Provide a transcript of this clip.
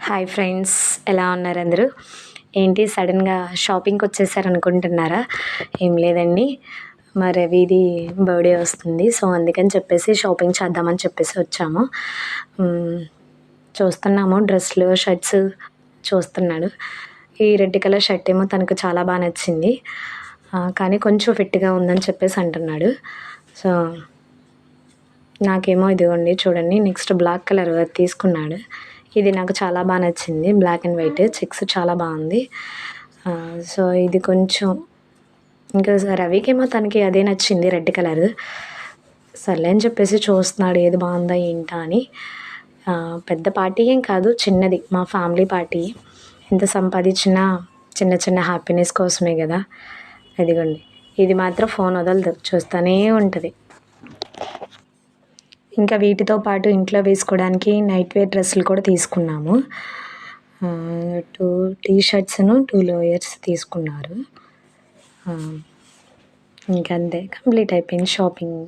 Hi friends, ఎలా ఉన్నారు అందరూ? ఏంటి సడన్గా షాపింగ్కి వచ్చేసారనుకుంటున్నారా? ఏం లేదండి, మా రవిది బర్త్డే వస్తుంది. సో అందుకని చెప్పేసి షాపింగ్ చేద్దామని చెప్పేసి వచ్చాము. చూస్తున్నాము, డ్రెస్సులు షర్ట్స్ చూస్తున్నాడు. ఈ రెడ్ కలర్ షర్ట్ ఏమో తనకు చాలా బాగా నచ్చింది, కానీ కొంచెం ఫిట్గా ఉందని చెప్పేసి అంటున్నాడు. సో నాకేమో ఇదిగోండి చూడండి, నెక్స్ట్ బ్లాక్ కలర్ తీసుకున్నాడు. ఇది నాకు చాలా బాగా నచ్చింది, బ్లాక్ అండ్ వైట్ చెక్స్ చాలా బాగుంది. సో ఇది కొంచెం ఇంకా రవికేమో తనకి అదే నచ్చింది, రెడ్ కలర్. సర్లే అని చెప్పేసి చూస్తున్నాడు ఏది బాగుందా ఏంటా అని. పెద్ద పార్టీ ఏం కాదు, చిన్నది, మా ఫ్యామిలీ పార్టీ. ఎంత సంపాదించినా చిన్న చిన్న హ్యాపీనెస్ కోసమే కదా. అదిగోండి, ఇది మాత్రం ఫోన్ వదలదు, చూస్తూనే ఉంటుంది. ఇంకా వీటితో పాటు ఇంట్లో వేసుకోవడానికి నైట్ వేర్ డ్రెస్సులు కూడా తీసుకున్నాము. 2 టీ షర్ట్స్ను 2 లోయర్స్ తీసుకున్నారు. ఇంకంతే, కంప్లీట్ అయిపోయింది షాపింగ్.